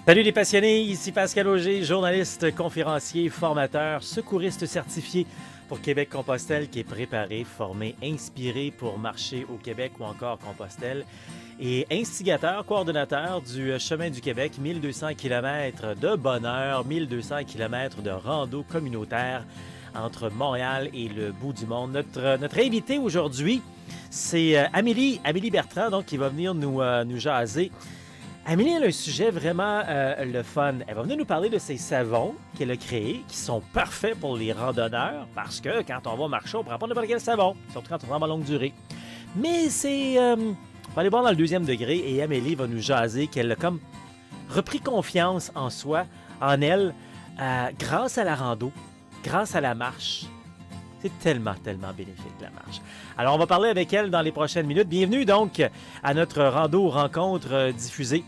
Salut les passionnés, ici Pascal Auger, journaliste, conférencier, formateur, secouriste certifié pour Québec-Compostelle qui est préparé, formé, inspiré pour marcher au Québec ou encore Compostelle et instigateur, coordonnateur du Chemin du Québec, 1200 km de bonheur, 1200 km de rando communautaire entre Montréal et le bout du monde. Notre invité aujourd'hui, c'est Amélie Bertrand, donc, qui va venir nous jaser. Amélie, elle a un sujet vraiment le fun. Elle va venir nous parler de ses savons qu'elle a créés, qui sont parfaits pour les randonneurs, parce que quand on va marcher, on ne prend pas n'importe quel savon, surtout quand on va en longue durée. Mais c'est... on va aller voir dans le deuxième degré, et Amélie va nous jaser qu'elle a comme repris confiance en soi, en elle, grâce à la rando, grâce à la marche. C'est tellement, tellement bénéfique, la marche. Alors, on va parler avec elle dans les prochaines minutes. Bienvenue donc à notre rando rencontre diffusée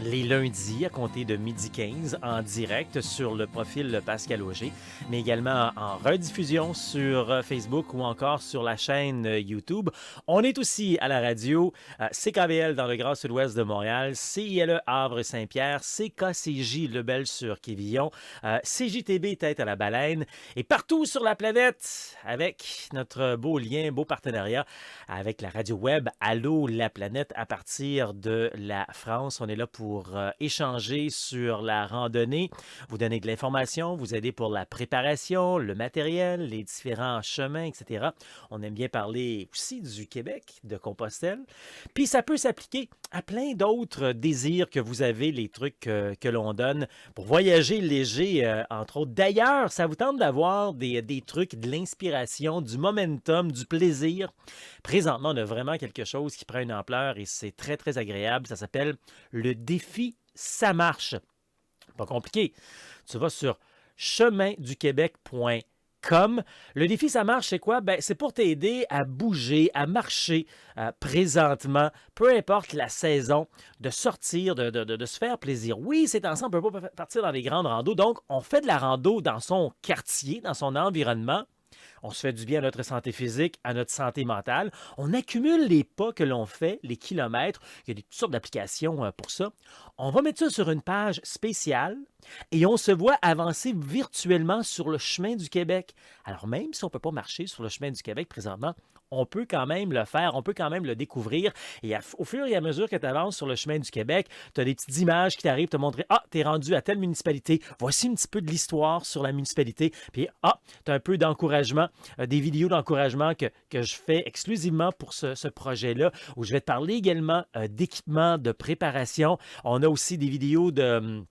les lundis à compter de 12h15 en direct sur le profil Pascal Auger, mais également en rediffusion sur Facebook ou encore sur la chaîne YouTube. On est aussi à la radio CKVL dans le Grand Sud-Ouest de Montréal, CILE Havre-Saint-Pierre, CKCJ Lebel-sur-Quévillon, CJTB Tête à la Baleine et partout sur la planète avec notre beau lien, beau partenariat avec la radio web Allô la planète à partir de la France. On est là pour échanger sur la randonnée, vous donner de l'information, vous aider pour la préparation, le matériel, les différents chemins, etc. On aime bien parler aussi du Québec, de Compostelle. Puis ça peut s'appliquer à plein d'autres désirs que vous avez, les trucs que l'on donne pour voyager léger, entre autres. D'ailleurs, ça vous tente d'avoir des trucs, de l'inspiration, du momentum, du plaisir. Présentement, on a vraiment quelque chose qui prend une ampleur et c'est très, très agréable. Ça s'appelle le défi Ça marche. Pas compliqué. Tu vas sur cheminduquebec.com. Le défi Ça marche, c'est quoi? Ben, c'est pour t'aider à bouger, à marcher présentement, peu importe la saison, de sortir, de se faire plaisir. Oui, c'est ensemble, on ne peut pas partir dans des grandes randos. Donc, on fait de la rando dans son quartier, dans son environnement. On se fait du bien à notre santé physique, à notre santé mentale. On accumule les pas que l'on fait, les kilomètres. Il y a toutes sortes d'applications pour ça. On va mettre ça sur une page spéciale et on se voit avancer virtuellement sur le chemin du Québec. Alors même si on ne peut pas marcher sur le chemin du Québec présentement, on peut quand même le faire, on peut quand même le découvrir. Et au fur et à mesure que tu avances sur le chemin du Québec, tu as des petites images qui t'arrivent te montrer, ah, tu es rendu à telle municipalité, voici un petit peu de l'histoire sur la municipalité, puis ah, tu as un peu d'encouragement, des vidéos d'encouragement que je fais exclusivement pour ce projet-là, où je vais te parler également d'équipement, de préparation. On a aussi des vidéos de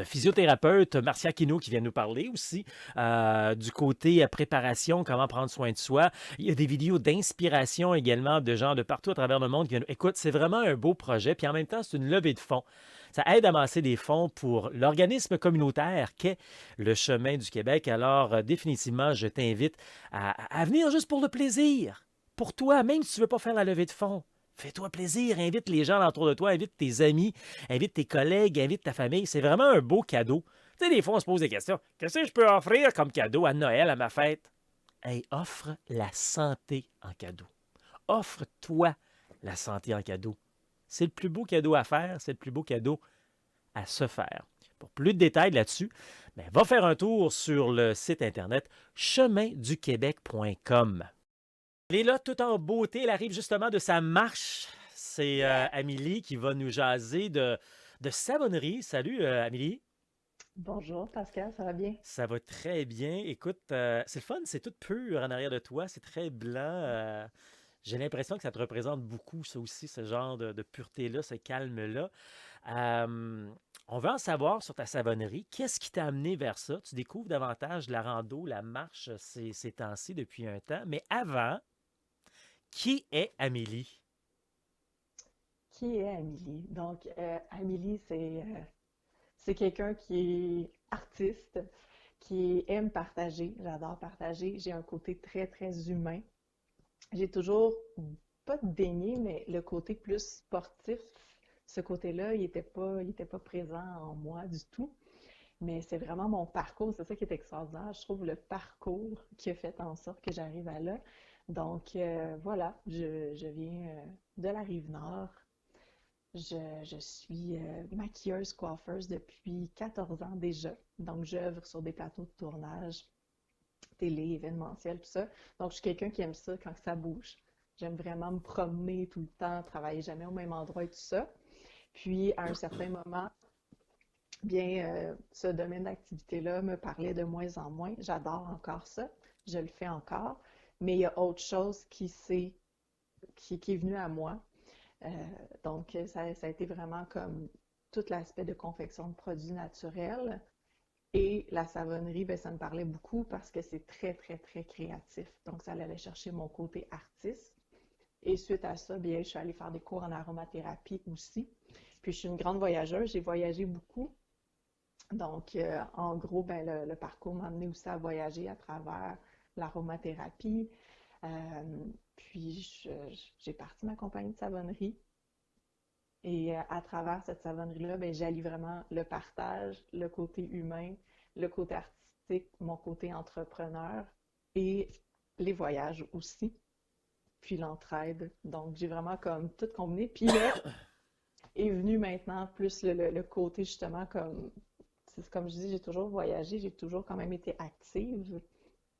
physiothérapeute, Marcia Kino, qui vient nous parler aussi du côté préparation, comment prendre soin de soi. Il y a des vidéos d'inspiration également de gens de partout à travers le monde qui viennent. Écoute, c'est vraiment un beau projet, puis en même temps, c'est une levée de fonds. Ça aide à amasser des fonds pour l'organisme communautaire qu'est le Chemin du Québec. Alors, définitivement, je t'invite à venir juste pour le plaisir. Pour toi, même si tu ne veux pas faire la levée de fonds. Fais-toi plaisir, invite les gens autour de toi, invite tes amis, invite tes collègues, invite ta famille. C'est vraiment un beau cadeau. Tu sais, des fois, on se pose des questions. Qu'est-ce que je peux offrir comme cadeau à Noël, à ma fête? Hey, offre la santé en cadeau. Offre-toi la santé en cadeau. C'est le plus beau cadeau à faire, c'est le plus beau cadeau à se faire. Pour plus de détails là-dessus, ben, va faire un tour sur le site internet cheminduquebec.com. Elle est là tout en beauté. Elle arrive justement de sa marche. C'est Amélie qui va nous jaser de savonnerie. Salut Amélie. Bonjour Pascal, ça va bien? Ça va très bien. Écoute, c'est le fun, c'est tout pur en arrière de toi. C'est très blanc. J'ai l'impression que ça te représente beaucoup, ça aussi, ce genre de pureté-là, ce calme-là. Euh, on veut en savoir sur ta savonnerie. Qu'est-ce qui t'a amené vers ça? Tu découvres davantage la rando, la marche ces temps-ci depuis un temps. Mais avant, qui est Amélie? Qui est Amélie? Donc, Amélie, c'est quelqu'un qui est artiste, qui aime partager. J'adore partager. J'ai un côté très, très humain. J'ai toujours, pas dénié, mais le côté plus sportif, ce côté-là, il était pas présent en moi du tout. Mais c'est vraiment mon parcours, c'est ça qui est extraordinaire. Je trouve le parcours qui a fait en sorte que j'arrive à là. Donc, voilà, je viens de la Rive-Nord. Je suis maquilleuse, coiffeuse depuis 14 ans déjà. Donc, j'œuvre sur des plateaux de tournage, télé, événementiel, tout ça. Donc, je suis quelqu'un qui aime ça quand ça bouge. J'aime vraiment me promener tout le temps, travailler jamais au même endroit et tout ça. Puis, à un certain moment, bien, ce domaine d'activité-là me parlait de moins en moins. J'adore encore ça, je le fais encore, mais il y a autre chose qui est venu à moi. Euh, donc, ça a été vraiment comme tout l'aspect de confection de produits naturels. Et la savonnerie, ben, ça me parlait beaucoup parce que c'est très, très, très créatif. Donc, ça allait chercher mon côté artiste. Et suite à ça, bien, je suis allée faire des cours en aromathérapie aussi. Puis, je suis une grande voyageuse, j'ai voyagé beaucoup. Donc, en gros, ben, le parcours m'a amené aussi à voyager à travers l'aromathérapie. Puis, j'ai parti ma compagnie de savonnerie. Et à travers cette savonnerie-là, ben, j'allie vraiment le partage, le côté humain, le côté artistique, mon côté entrepreneur et les voyages aussi, puis l'entraide. Donc, j'ai vraiment comme tout combiné. Puis là, est venu maintenant plus le côté justement comme, c'est comme je dis, j'ai toujours voyagé, j'ai toujours quand même été active,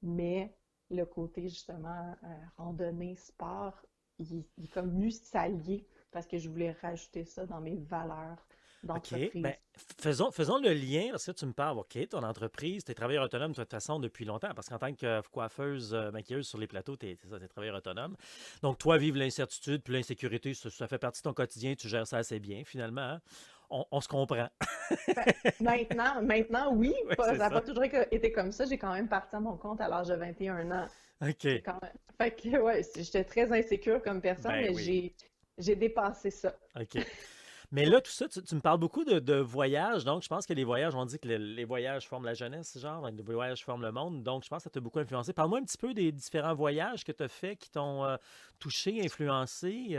mais le côté justement randonnée, sport, il est comme venu s'allier parce que je voulais rajouter ça dans mes valeurs OK. Ben, d'entreprise. faisons le lien, parce que tu me parles, OK, ton entreprise, tu es travailleur autonome de toute façon depuis longtemps, parce qu'en tant que coiffeuse, maquilleuse sur les plateaux, tu es, c'est ça, t'es travailleur autonome. Donc, toi, vivre l'incertitude puis l'insécurité, ça fait partie de ton quotidien, tu gères ça assez bien, finalement, hein. On se comprend. Ben, maintenant, oui, Oui, ça c'est n'a pas ça. toujours été comme ça. J'ai quand même parti à mon compte à l'âge de 21 ans. C'est OK. quand même. Fait que, ouais, j'étais très insécure comme personne, Ben mais oui. j'ai dépassé ça. OK. Mais là, tout ça, tu me parles beaucoup de voyages. Donc, je pense que les voyages, on dit que les voyages forment la jeunesse, genre, les voyages forment le monde. Donc, je pense que ça t'a beaucoup influencé. Parle-moi un petit peu des différents voyages que tu as faits qui t'ont touché, influencé.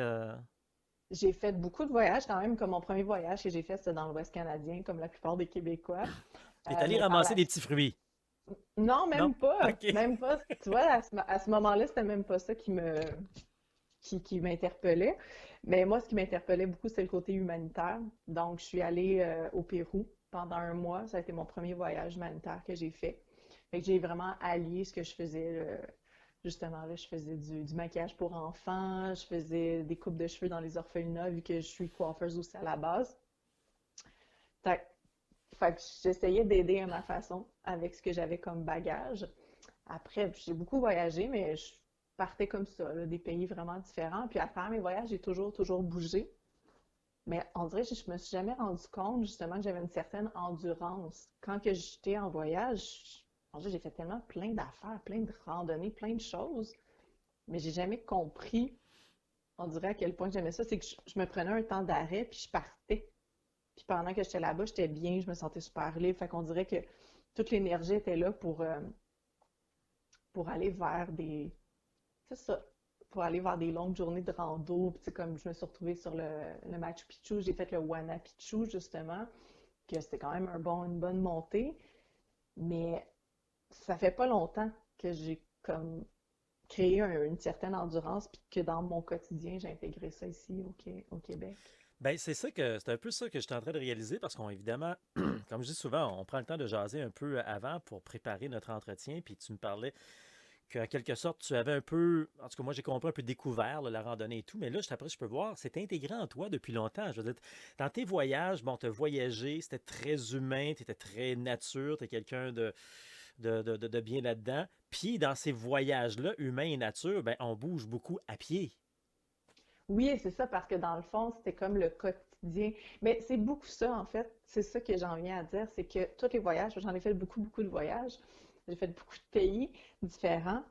J'ai fait beaucoup de voyages quand même, comme mon premier voyage que j'ai fait, c'était dans l'Ouest canadien, comme la plupart des Québécois. T'es allé Mais par ramasser la des petits fruits, Non, non? même pas. OK. Même pas. Tu vois, à ce moment-là, c'était même pas ça qui m'interpellait. Mais moi, ce qui m'interpellait beaucoup, c'est le côté humanitaire. Donc, je suis allée au Pérou pendant un mois. Ça a été mon premier voyage humanitaire que j'ai fait. Fait que j'ai vraiment allié ce que je faisais. Justement, là, je faisais du maquillage pour enfants, je faisais des coupes de cheveux dans les orphelinats, vu que je suis coiffeuse aussi à la base. Fait, fait que j'essayais d'aider à ma façon avec ce que j'avais comme bagage. Après, j'ai beaucoup voyagé, mais je partais comme ça, là, des pays vraiment différents. Puis à travers mes voyages, j'ai toujours bougé. Mais on dirait que je me suis jamais rendu compte justement que j'avais une certaine endurance. Quand que j'étais en voyage, on dirait que j'ai fait tellement plein d'affaires, plein de randonnées, plein de choses, mais j'ai jamais compris, on dirait à quel point j'aimais ça. C'est que je me prenais un temps d'arrêt, puis je partais. Puis pendant que j'étais là-bas, j'étais bien, je me sentais super libre. Fait qu'on dirait que toute l'énergie était là pour aller vers c'est ça, pour aller vers des longues journées de rando. Puis, tu sais, comme je me suis retrouvée sur le Machu Picchu, j'ai fait le Huayna Picchu, justement, que c'était quand même une bonne montée. Mais ça fait pas longtemps que j'ai comme créé une certaine endurance, puis que dans mon quotidien, j'ai intégré ça ici au Québec. Ben, c'est un peu ça que j'étais en train de réaliser parce qu'on, évidemment, comme je dis souvent, on prend le temps de jaser un peu avant pour préparer notre entretien. Puis tu me parlais qu'en quelque sorte, tu avais un peu, en tout cas, moi, j'ai compris un peu découvert là, la randonnée et tout, mais là, après, je peux voir, c'est intégré en toi depuis longtemps. Je veux dire, dans tes voyages, bon, tu as voyagé, c'était très humain, tu étais très nature, tu es quelqu'un de bien là-dedans. Puis, dans ces voyages-là, humain et nature, ben, on bouge beaucoup à pied. Oui, c'est ça, parce que dans le fond, c'était comme le quotidien. Mais c'est beaucoup ça, en fait. C'est ça que j'en viens à dire, c'est que tous les voyages, j'en ai fait beaucoup, beaucoup de voyages. J'ai fait beaucoup de pays différents.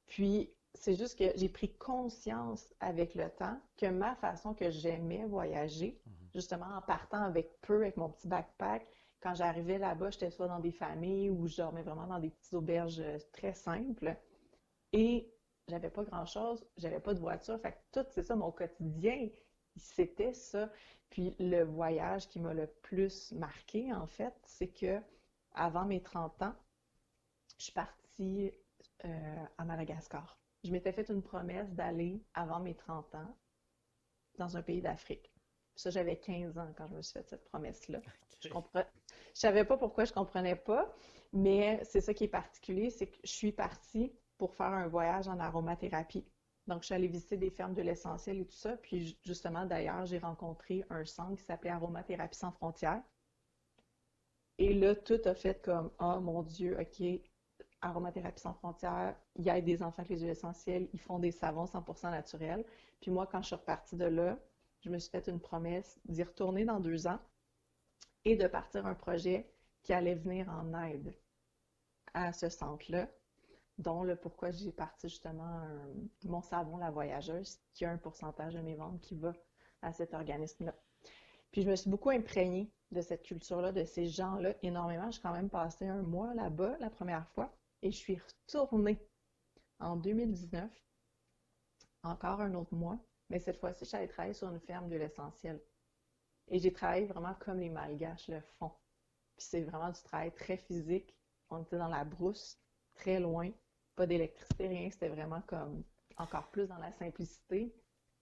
Puis, c'est juste que j'ai pris conscience avec le temps que ma façon que j'aimais voyager, Mhm. justement en partant avec peu, avec mon petit backpack, quand j'arrivais là-bas, j'étais soit dans des familles ou je dormais vraiment dans des petites auberges très simples. Et j'avais pas grand-chose, j'avais pas de voiture. Fait que tout, c'est ça, mon quotidien, c'était ça. Puis le voyage qui m'a le plus marqué, en fait, c'est que avant mes 30 ans, je suis partie à Madagascar. Je m'étais fait une promesse d'aller avant mes 30 ans dans un pays d'Afrique. Ça, j'avais 15 ans quand je me suis fait cette promesse-là. Je OK. comprends, je savais pas pourquoi je comprenais pas, mais c'est ça qui est particulier, c'est que je suis partie pour faire un voyage en aromathérapie. Donc, je suis allée visiter des fermes de l'essentiel et tout ça. Puis, justement, d'ailleurs, j'ai rencontré un centre qui s'appelait Aromathérapie sans frontières. Et là, tout a fait comme, oh mon Dieu, OK, Aromathérapie sans frontières, il y a des enfants avec les huiles essentielles, ils font des savons 100% naturels. Puis moi, quand je suis repartie de là, je me suis fait une promesse d'y retourner dans 2 ans et de partir un projet qui allait venir en aide à ce centre-là, dont le pourquoi j'ai parti justement mon savon La Voyageuse, qui a un pourcentage de mes ventes qui va à cet organisme-là. Puis je me suis beaucoup imprégnée de cette culture-là, de ces gens-là, énormément. J'ai quand même passé un mois là-bas la première fois et je suis retournée en 2019, encore un autre mois, mais cette fois-ci, j'allais travailler sur une ferme de l'essentiel. Et j'ai travaillé vraiment comme les Malgaches le font. Puis c'est vraiment du travail très physique. On était dans la brousse, très loin, pas d'électricité, rien. C'était vraiment comme encore plus dans la simplicité.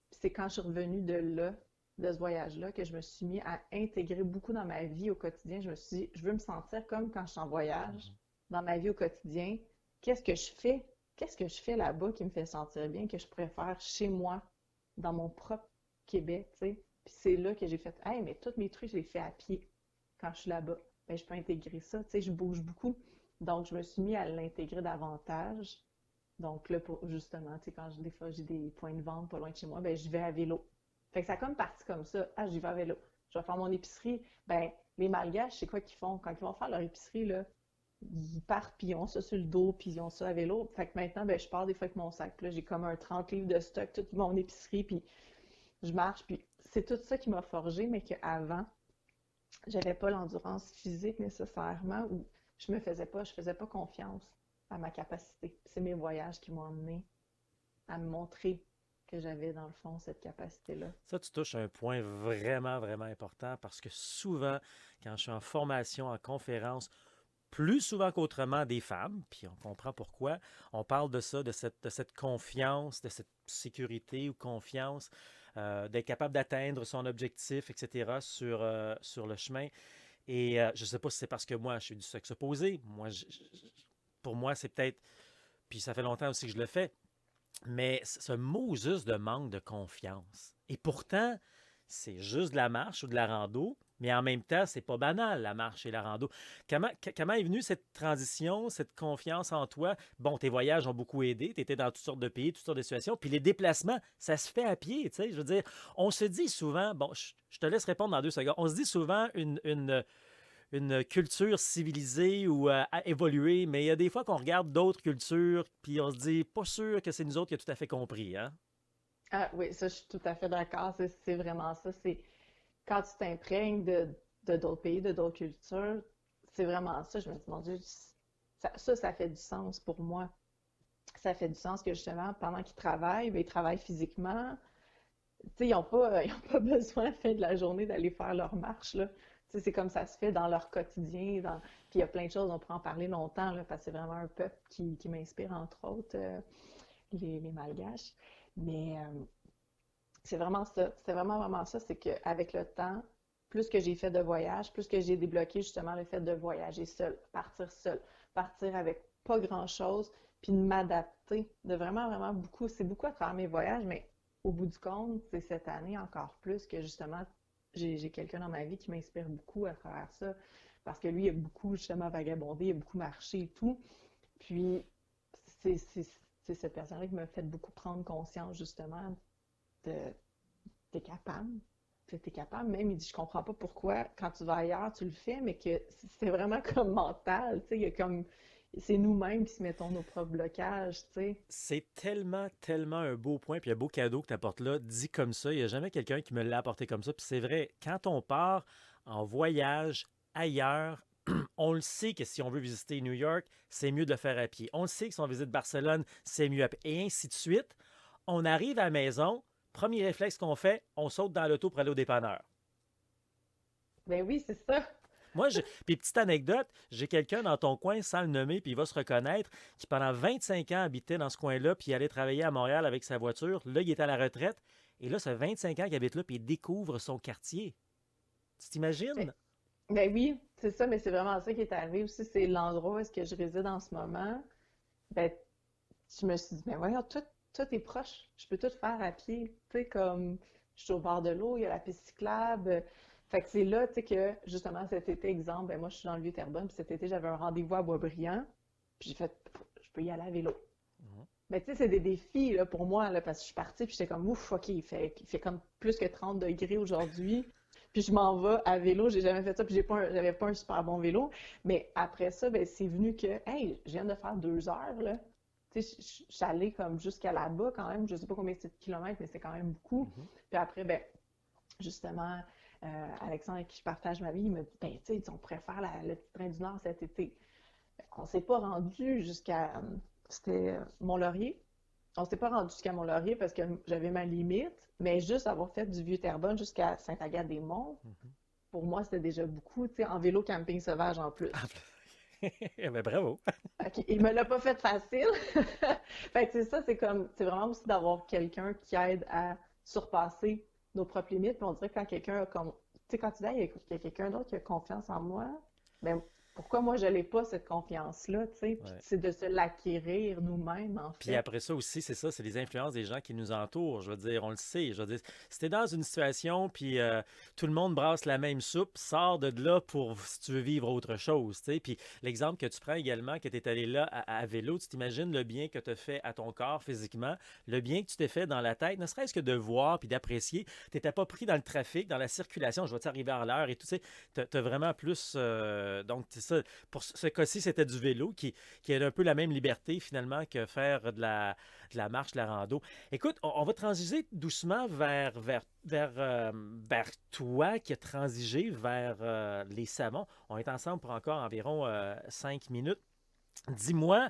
Puis c'est quand je suis revenue de là, de ce voyage-là, que je me suis mis à intégrer beaucoup dans ma vie au quotidien. Je me suis dit, je veux me sentir comme quand je suis en voyage, Mhm. dans ma vie au quotidien. Qu'est-ce que je fais? Qu'est-ce que je fais là-bas qui me fait sentir bien, que je préfère chez moi, dans mon propre Québec, tu sais? Puis c'est là que j'ai fait, hey, mais tous mes trucs, je les fais à pied quand je suis là-bas. Ben, je peux intégrer ça, tu sais, je bouge beaucoup. Donc, je me suis mis à l'intégrer davantage. Donc là, pour, justement, tu sais, quand des fois j'ai des points de vente pas loin de chez moi, ben je vais à vélo. Fait que ça a comme parti comme ça. Ah, j'y vais à vélo. Je vais faire mon épicerie. Ben, les Malgaches, c'est quoi qu'ils font? Quand ils vont faire leur épicerie, là, ils partent, puis ils ont ça sur le dos, puis ils ont ça à vélo. Fait que maintenant, ben, je pars des fois avec mon sac. Puis là, j'ai comme un 30 livres de stock, toute mon épicerie, puis je marche. Puis c'est tout ça qui m'a forgé, mais qu'avant, j'avais pas l'endurance physique nécessairement, ou je faisais pas confiance à ma capacité. C'est mes voyages qui m'ont amené à me montrer que j'avais dans le fond cette capacité-là. Ça, tu touches un point vraiment, vraiment important parce que souvent, quand je suis en formation, en conférence, plus souvent qu'autrement des femmes, puis on comprend pourquoi, on parle de ça, de cette confiance, de cette sécurité ou confiance, d'être capable d'atteindre son objectif, etc., sur le chemin. Et je ne sais pas si c'est parce que moi, je suis du sexe opposé. Moi, pour moi, c'est peut-être, puis ça fait longtemps aussi que je le fais, mais ce mot juste de manque de confiance. Et pourtant, c'est juste de la marche ou de la rando, mais en même temps, c'est pas banal, la marche et la rando. Comment est venue cette transition, cette confiance en toi? Bon, tes voyages ont beaucoup aidé, tu étais dans toutes sortes de pays, toutes sortes de situations, puis les déplacements, ça se fait à pied, tu sais. Je veux dire, on se dit souvent, bon, je te laisse répondre dans 2 secondes, on se dit souvent une culture civilisée ou évoluée, mais il y a des fois qu'on regarde d'autres cultures, puis on se dit, pas sûr que c'est nous autres qui avons tout à fait compris, hein? Ah oui, ça, je suis tout à fait d'accord. C'est vraiment ça. C'est quand tu t'imprègnes de d'autres pays, de d'autres cultures, c'est vraiment ça. Je me dis, mon Dieu, ça fait du sens pour moi. Ça fait du sens que justement, pendant qu'ils travaillent, ben, ils travaillent physiquement. Tu sais, ils ont pas besoin à la fin de la journée d'aller faire leur marche, là. Tu sais, c'est comme ça se fait dans leur quotidien. Puis il y a plein de choses, on pourrait en parler longtemps, là, parce que c'est vraiment un peuple qui m'inspire, entre autres, les Malgaches. Mais c'est vraiment ça. C'est vraiment, vraiment ça. C'est qu'avec le temps, plus que j'ai fait de voyages, plus que j'ai débloqué justement le fait de voyager seul, partir avec pas grand-chose, puis de m'adapter, de vraiment, vraiment beaucoup. C'est beaucoup à travers mes voyages, mais au bout du compte, c'est cette année encore plus que justement, j'ai quelqu'un dans ma vie qui m'inspire beaucoup à travers ça. Parce que lui, il a beaucoup justement vagabondé, il a beaucoup marché et tout. Puis, c'est c'est- c'est cette personne-là qui m'a fait beaucoup prendre conscience justement de t'es capable. T'es capable. Même, il dit, je comprends pas pourquoi, quand tu vas ailleurs, tu le fais, mais que c'est vraiment comme mental, tu sais, il y a comme, c'est nous-mêmes qui se mettons nos propres blocages, tu sais. C'est tellement, tellement un beau point, puis un beau cadeau que tu apportes là, dit comme ça. Il n'y a jamais quelqu'un qui me l'a apporté comme ça. Puis c'est vrai, quand on part en voyage ailleurs, on le sait que si on veut visiter New York, c'est mieux de le faire à pied. On le sait que si on visite Barcelone, c'est mieux à pied. Et ainsi de suite. On arrive à la maison, premier réflexe qu'on fait, on saute dans l'auto pour aller au dépanneur. Ben oui, c'est ça. Puis petite anecdote, j'ai quelqu'un dans ton coin, sans le nommer, puis il va se reconnaître, qui pendant 25 ans habitait dans ce coin-là, puis il allait travailler à Montréal avec sa voiture. Là, il est à la retraite. Et là, ça fait 25 ans qu'il habite là, puis il découvre son quartier. Tu Ben, t'imagines? ben oui, c'est ça, mais c'est vraiment ça qui est arrivé aussi. C'est l'endroit où est-ce que je réside en ce moment. Ben, je me suis dit, mais voyons, tout est proche. Je peux tout faire à pied. Tu sais, comme je suis au bord de l'eau, il y a la piste cyclable. Fait que c'est là, tu sais, que justement cet été, exemple, ben moi, je suis dans le Vieux-Terrebonne, puis cet été, j'avais un rendez-vous à Boisbriand, puis j'ai fait, je peux y aller à vélo. Mhm. Mais tu sais, c'est des défis là, pour moi, là, parce que je suis partie, puis j'étais comme, ouf, ok, il fait comme plus que 30 degrés aujourd'hui. Puis je m'en vais à vélo, j'ai jamais fait ça, puis j'avais pas un super bon vélo. Mais après ça, ben, c'est venu que, hey, je viens de faire 2 heures, là. Tu sais, je suis allée comme jusqu'à là-bas quand même, je sais pas combien c'est de kilomètres, mais c'est quand même beaucoup. Mhm. Puis après, ben, justement, Alexandre avec qui je partage ma vie, il me dit, ben, tu sais, on pourrait faire le petit train du Nord cet été. On s'est pas rendu jusqu'à, c'était Mont-Laurier. On s'est pas rendu jusqu'à Mont-Laurier parce que j'avais ma limite, mais juste avoir fait du Vieux-Terrebonne jusqu'à Sainte-Agathe-des-Monts, Mhm. pour moi, c'était déjà beaucoup, tu sais, en vélo camping sauvage en Ah, plus. ben, bravo. OK, il me l'a pas fait facile. Fait que c'est ça, c'est vraiment aussi d'avoir quelqu'un qui aide à surpasser nos propres limites. Puis on dirait que quand quelqu'un a comme, tu sais, quand tu dis, Hey, il y a quelqu'un d'autre qui a confiance en moi, ben, pourquoi moi je n'ai pas cette confiance-là, tu sais? Puis Ouais. c'est de se l'acquérir nous-mêmes, en Puis fait. après ça aussi, c'est ça, c'est les influences des gens qui nous entourent. Je veux dire, on le sait. Je veux dire, si t'es dans une situation, puis tout le monde brasse la même soupe, sors de là pour si tu veux vivre autre chose, tu sais. Puis l'exemple que tu prends également, que tu es allé là à vélo, tu t'imagines le bien que tu as fait à ton corps physiquement, le bien que tu t'es fait dans la tête, ne serait-ce que de voir puis d'apprécier. Tu n'étais pas pris dans le trafic, dans la circulation, je vais t'arriver à l'heure et tout, tu sais. Tu as vraiment plus. Donc, c'est ça. Pour ce cas-ci, c'était du vélo qui a un peu la même liberté finalement que faire de la marche, de la rando. Écoute, on va transiger doucement vers toi qui a transigé vers les savons. On est ensemble pour encore environ 5 minutes. Dis-moi,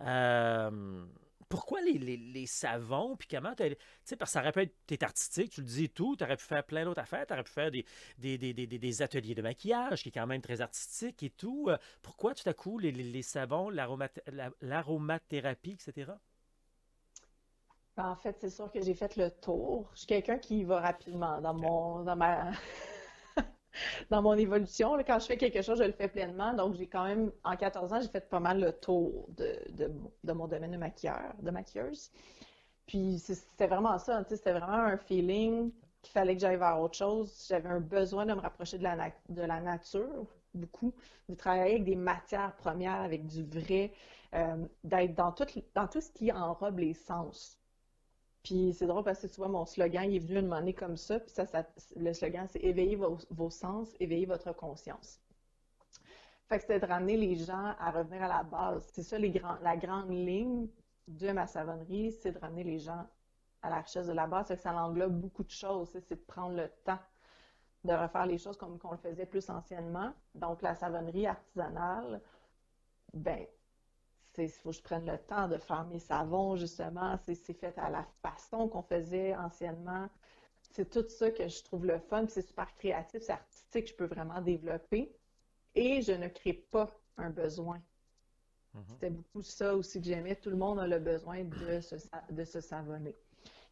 euh, pourquoi les savons, puis comment tu sais, parce que ça aurait pu être, t'es artistique, tu le dis et tout, tu aurais pu faire plein d'autres affaires, tu aurais pu faire des ateliers de maquillage, qui est quand même très artistique et tout. Pourquoi tout à coup les savons, l'aromathérapie, etc.? En fait, c'est sûr que j'ai fait le tour. Je suis quelqu'un qui va rapidement dans mon évolution. Là, quand je fais quelque chose, je le fais pleinement. Donc, j'ai quand même, en 14 ans, j'ai fait pas mal le tour de mon domaine de maquilleuse. Puis, c'était vraiment ça, tu sais, c'était vraiment un feeling qu'il fallait que j'aille vers autre chose. J'avais un besoin de me rapprocher de la nature, beaucoup, de travailler avec des matières premières, avec du vrai, d'être dans tout ce qui enrobe les sens. Puis c'est drôle parce que tu vois, mon slogan, il est venu une année comme ça. Puis le slogan, c'est éveillez vos sens, éveillez votre conscience. Fait que c'était de ramener les gens à revenir à la base. C'est ça la grande ligne de ma savonnerie, c'est de ramener les gens à la richesse de la base. Fait que ça englobe beaucoup de choses. C'est de prendre le temps de refaire les choses comme qu'on le faisait plus anciennement. Donc la savonnerie artisanale, ben il faut que je prenne le temps de faire mes savons, justement. C'est fait à la façon qu'on faisait anciennement. C'est tout ça que je trouve le fun, puis c'est super créatif, c'est artistique, je peux vraiment développer. Et je ne crée pas un besoin. Mhm. C'était beaucoup ça aussi que j'aimais. Tout le monde a le besoin de se savonner.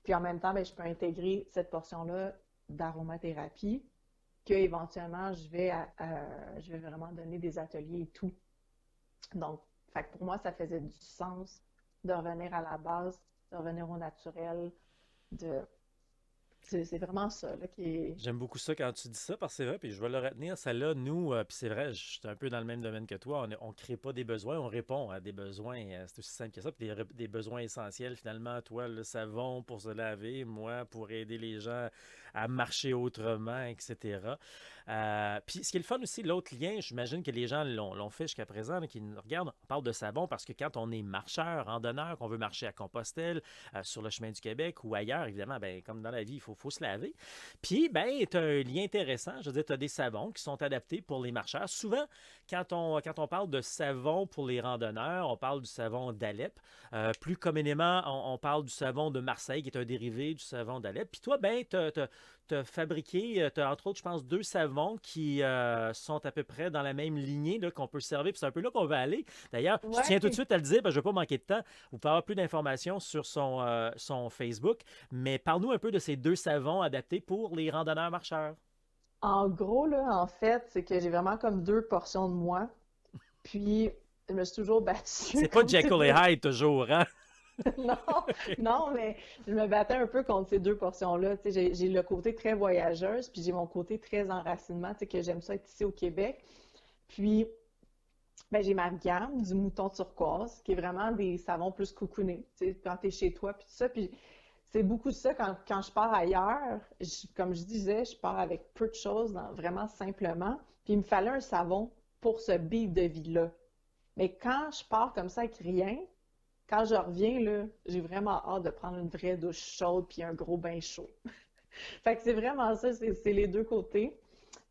Puis en même temps, ben, je peux intégrer cette portion-là d'aromathérapie que éventuellement je vais vraiment donner des ateliers et tout. Donc, fait que pour moi, ça faisait du sens de revenir à la base, de revenir au naturel, de c'est vraiment ça là, qui est. J'aime beaucoup ça quand tu dis ça, parce que c'est vrai, puis je vais le retenir. Celle-là, nous, puis c'est vrai, je suis un peu dans le même domaine que toi. On crée pas des besoins, on répond à des besoins. C'est aussi simple que ça. Puis des besoins essentiels, finalement. Toi, le savon pour se laver, moi, pour aider les gens à marcher autrement, etc. Puis ce qui est le fun aussi, l'autre lien, j'imagine que les gens l'ont fait jusqu'à présent, là, qui nous regardent, on parle de savon parce que quand on est marcheur, randonneur, qu'on veut marcher à Compostelle, sur le chemin du Québec ou ailleurs, évidemment, ben, comme dans la vie, il faut se laver. Puis, ben, tu as un lien intéressant. Je veux dire, tu as des savons qui sont adaptés pour les marcheurs. Souvent, quand on parle de savon pour les randonneurs, on parle du savon d'Alep. Plus communément, on parle du savon de Marseille, qui est un dérivé du savon d'Alep. Puis toi, ben, tu tu as fabriqué, tu as entre autres, je pense, deux savons qui sont à peu près dans la même lignée là, qu'on peut servir. Puis c'est un peu là qu'on va aller. D'ailleurs, je tiens tout de Ouais. suite à le dire, je ne vais pas manquer de temps. Vous pouvez avoir plus d'informations sur son Facebook. Mais parle-nous un peu de ces deux savons adaptés pour les randonneurs-marcheurs. En gros, là, en fait, c'est que j'ai vraiment comme deux portions de moi. Puis, je me suis toujours battue C'est pas contre ces Jekyll et deux. Hyde toujours, hein? Non, OK. non, mais je me battais un peu contre ces deux portions-là. Tu sais, j'ai le côté très voyageuse, puis j'ai mon côté très enracinement, tu sais, que j'aime ça être ici au Québec. Puis, ben, j'ai ma gamme du mouton turquoise, qui est vraiment des savons plus cocooning, tu sais, quand t'es chez toi, puis tout ça. Puis, c'est beaucoup de ça quand je pars ailleurs. Comme je disais, je pars avec peu de choses, vraiment simplement. Puis, il me fallait un savon pour ce beat de vie-là. Mais quand je pars comme ça avec rien, quand je reviens, là, j'ai vraiment hâte de prendre une vraie douche chaude puis un gros bain chaud. Fait que c'est vraiment ça, c'est les deux côtés.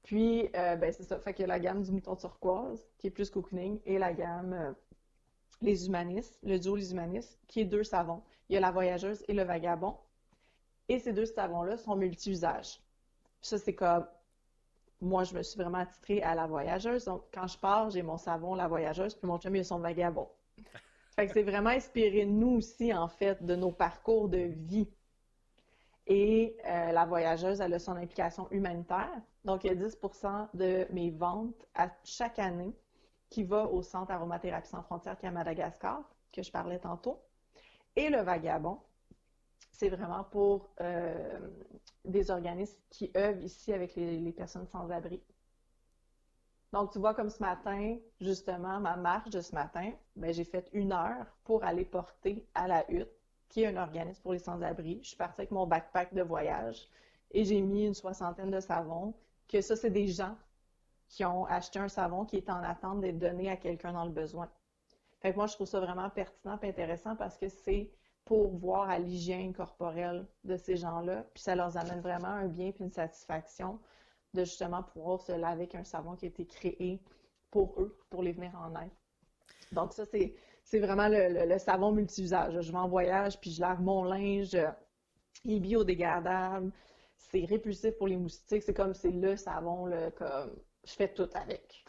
Puis, ben c'est ça. Fait que la gamme du mouton turquoise, qui est plus cocooning, et la gamme les humanistes, le duo les humanistes, qui est deux savons. Il y a la voyageuse et le vagabond. Et ces deux savons-là sont multi-usages. Puis ça, c'est comme, moi, je me suis vraiment attitrée à la voyageuse. Donc, quand je pars, j'ai mon savon, la voyageuse, puis mon chum, il a son vagabond. Fait que c'est vraiment inspiré de nous aussi, en fait, de nos parcours de vie. Et la voyageuse, elle a son implication humanitaire. Donc, il y a 10% de mes ventes à chaque année qui va au Centre Aromathérapie Sans Frontières qui est à Madagascar, que je parlais tantôt. Et le vagabond, c'est vraiment pour des organismes qui œuvrent ici avec les personnes sans abri. Donc, tu vois, comme ce matin, justement, ma marche de ce matin, ben, j'ai fait 1 heure pour aller porter à la hutte, qui est un organisme pour les sans-abri. Je suis partie avec mon backpack de voyage et j'ai mis une soixantaine de savons, que ça, c'est des gens qui ont acheté un savon qui est en attente d'être donné à quelqu'un dans le besoin. Fait que moi, je trouve ça vraiment pertinent et intéressant parce que c'est pour voir à l'hygiène corporelle de ces gens-là, puis ça leur amène vraiment un bien puis une satisfaction de justement pouvoir se laver avec un savon qui a été créé pour eux, pour les venir en aide. Donc ça, c'est vraiment le savon multi-usage. Je vais en voyage, puis je lave mon linge, il est biodégradable, c'est répulsif pour les moustiques, c'est comme c'est le savon, là, comme je fais tout avec.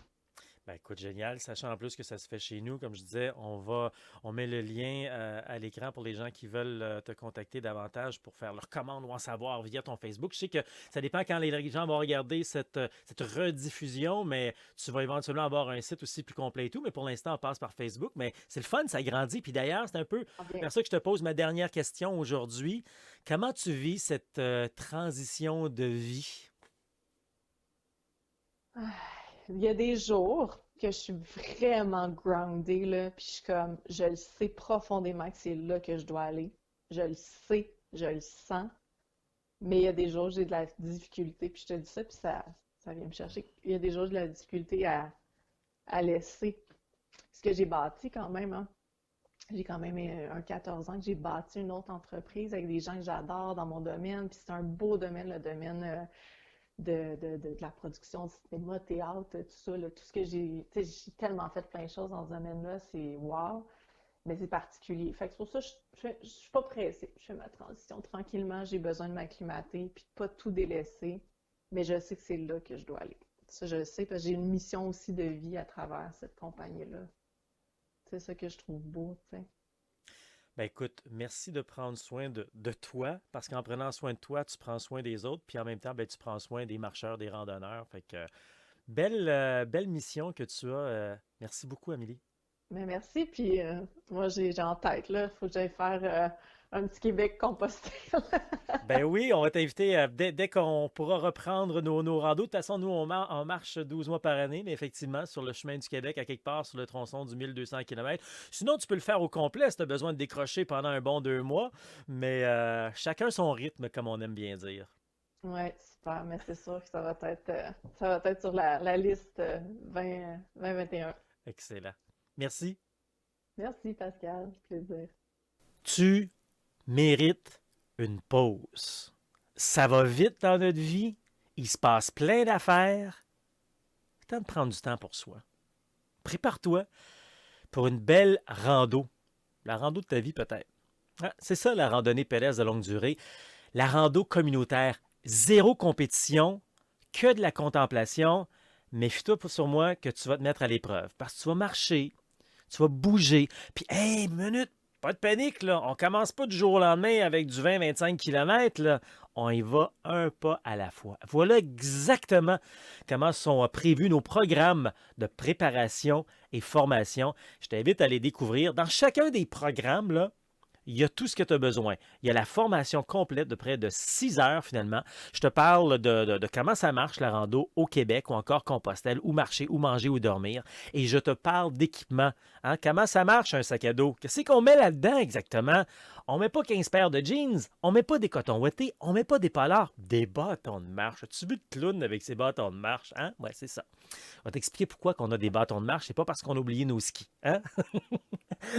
Ben écoute, génial. Sachant en plus que ça se fait chez nous, comme je disais, on met le lien à l'écran pour les gens qui veulent te contacter davantage pour faire leur commande ou en savoir via ton Facebook. Je sais que ça dépend quand les gens vont regarder cette rediffusion, mais tu vas éventuellement avoir un site aussi plus complet et tout. Mais pour l'instant, on passe par Facebook. Mais c'est le fun, ça grandit. Puis d'ailleurs, c'est un peu Ok. vers ça que je te pose ma dernière question aujourd'hui. Comment tu vis cette transition de vie? Ah, il y a des jours que je suis vraiment groundée, là, puis je suis comme, je le sais profondément que c'est là que je dois aller. Je le sais, je le sens, mais il y a des jours où j'ai de la difficulté, puis je te dis ça, puis ça vient me chercher. Il y a des jours où j'ai de la difficulté à laisser ce que j'ai bâti quand même, hein. J'ai quand même un 14 ans que j'ai bâti une autre entreprise avec des gens que j'adore dans mon domaine, puis c'est un beau domaine, le domaine de la production de cinéma, théâtre, tout ça, là, tout ce que j'ai, tu sais, j'ai tellement fait plein de choses dans ce domaine-là, c'est wow, mais c'est particulier. Fait que c'est pour ça que je suis pas pressée. Je fais ma transition tranquillement, j'ai besoin de m'acclimater, puis de pas tout délaisser, mais je sais que c'est là que je dois aller. Ça, je le sais, parce que j'ai une mission aussi de vie à travers cette compagnie-là. C'est ça que je trouve beau, tu sais. Ben écoute, merci de prendre soin de toi, parce qu'en prenant soin de toi, tu prends soin des autres, puis en même temps, ben, tu prends soin des marcheurs, des randonneurs. Fait que belle mission que tu as. Merci beaucoup, Amélie. Mais merci, puis moi j'ai en tête, là, faut que j'aille faire un petit Québec composté. Ben oui, on va t'inviter dès qu'on pourra reprendre nos randos. De toute façon, nous, on marche 12 mois par année, mais effectivement, sur le chemin du Québec, à quelque part sur le tronçon du 1200 km. Sinon, tu peux le faire au complet si tu as besoin de décrocher pendant un bon 2 mois, mais chacun son rythme, comme on aime bien dire. Ouais, super, mais c'est sûr que ça va être sur la liste 2021. Excellent. Merci. Merci Pascal, plaisir. Tu mérites une pause. Ça va vite dans notre vie. Il se passe plein d'affaires. C'est temps de prendre du temps pour soi. Prépare-toi pour une belle rando. La rando de ta vie, peut-être. Ah, c'est ça, la randonnée pédestre de longue durée. La rando communautaire zéro compétition, que de la contemplation, mais fie-toi sur moi que tu vas te mettre à l'épreuve. Parce que tu vas marcher, tu vas bouger. Puis, hey, minute, pas de panique, là. On commence pas du jour au lendemain avec du 20-25 km, là. On y va un pas à la fois. Voilà exactement comment sont prévus nos programmes de préparation et formation. Je t'invite à les découvrir. Dans chacun des programmes, là, il y a tout ce que tu as besoin. Il y a la formation complète de près de 6 heures finalement. Je te parle de comment ça marche la rando au Québec ou encore Compostelle, où marcher, où manger, où dormir. Et je te parle d'équipement. Hein? Comment ça marche un sac à dos? Qu'est-ce qu'on met là-dedans exactement? On ne met pas 15 paires de jeans, on ne met pas des cotons ouatés, on ne met pas des polars, des bâtons de marche. As-tu vu le clown avec ses bâtons de marche? Hein? Ouais, c'est ça. On va t'expliquer pourquoi on a des bâtons de marche. C'est pas parce qu'on a oublié nos skis. Hein?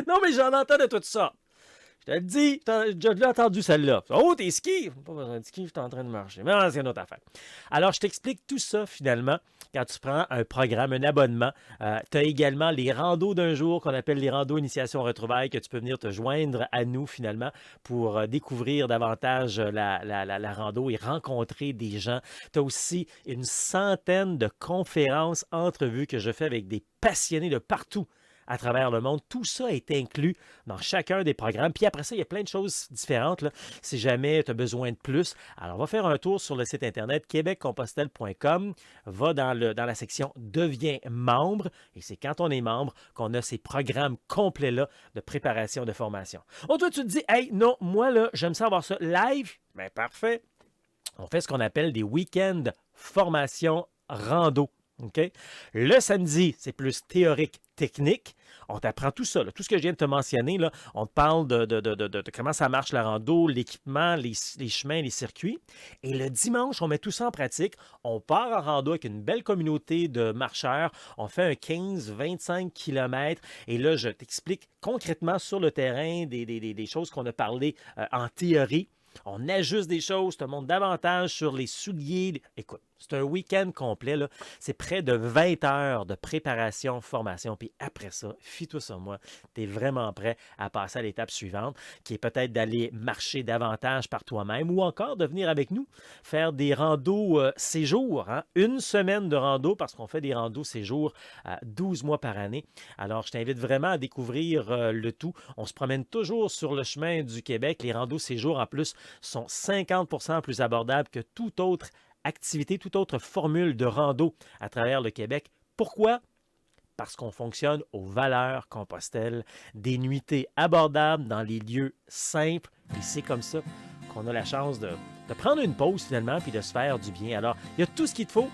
Non, mais j'en entends de tout ça. Je te le dis, je l'ai entendu celle-là. Oh, t'es ski! Pas besoin de ski, je suis en train de marcher. Mais non, c'est une autre affaire. Alors, je t'explique tout ça finalement quand tu prends un programme, un abonnement. Tu as également les randos d'un jour qu'on appelle les randos Initiation Retrouvailles que tu peux venir te joindre à nous finalement pour découvrir davantage la rando et rencontrer des gens. Tu as aussi une centaine de conférences, entrevues que je fais avec des passionnés de partout à travers le monde. Tout ça est inclus dans chacun des programmes. Puis après ça, il y a plein de choses différentes, là, si jamais tu as besoin de plus. Alors, on va faire un tour sur le site internet québeccompostelle.com. Va dans la section « Deviens membre » et c'est quand on est membre qu'on a ces programmes complets-là de préparation de formation. Oh, toi, tu te dis « Hey, non, moi, là, j'aime ça avoir ça live. » Bien, parfait. On fait ce qu'on appelle des week-ends formation rando. Okay? Le samedi, c'est plus théorique, technique. On t'apprend tout ça, là, tout ce que je viens de te mentionner. Là, on te parle de comment ça marche la rando, l'équipement, les chemins, les circuits. Et le dimanche, on met tout ça en pratique. On part en rando avec une belle communauté de marcheurs. On fait un 15-25 km. Et là, je t'explique concrètement sur le terrain des choses qu'on a parlé en théorie. On ajuste des choses, te montre davantage sur les souliers. Écoute, c'est un week-end complet, là. C'est près de 20 heures de préparation, formation. Puis après ça, fie-toi sur moi, tu es vraiment prêt à passer à l'étape suivante, qui est peut-être d'aller marcher davantage par toi-même ou encore de venir avec nous faire des randos séjours. Hein? Une semaine de rando parce qu'on fait des randos séjours 12 mois par année. Alors, je t'invite vraiment à découvrir le tout. On se promène toujours sur le chemin du Québec. Les randos séjours, en plus, sont 50% plus abordables que toute autre activité, toute autre formule de rando à travers le Québec. Pourquoi? Parce qu'on fonctionne aux valeurs Compostelle, des nuitées abordables dans les lieux simples. Et c'est comme ça qu'on a la chance de prendre une pause finalement puis de se faire du bien. Alors, il y a tout ce qu'il te faut.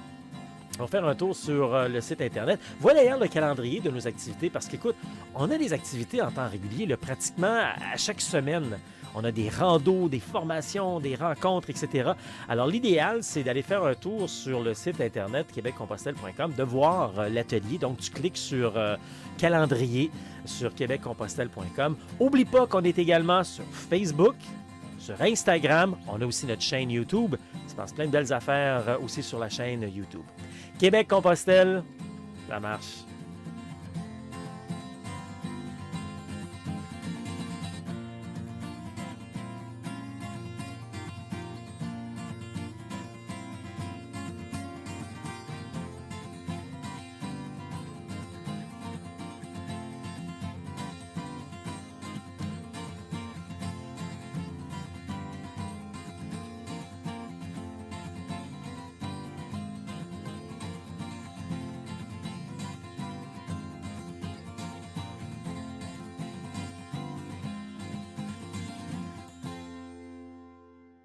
On va faire un tour sur le site Internet. Voilà d'ailleurs le calendrier de nos activités parce qu'écoute, on a des activités en temps régulier, là, pratiquement à chaque semaine. On a des randos, des formations, des rencontres, etc. Alors, l'idéal, c'est d'aller faire un tour sur le site Internet québeccompostelle.com, de voir l'atelier. Donc, tu cliques sur calendrier sur québeccompostelle.com. Oublie pas qu'on est également sur Facebook, sur Instagram. On a aussi notre chaîne YouTube. Il se passe plein de belles affaires aussi sur la chaîne YouTube. Québec-Compostelle, ça marche.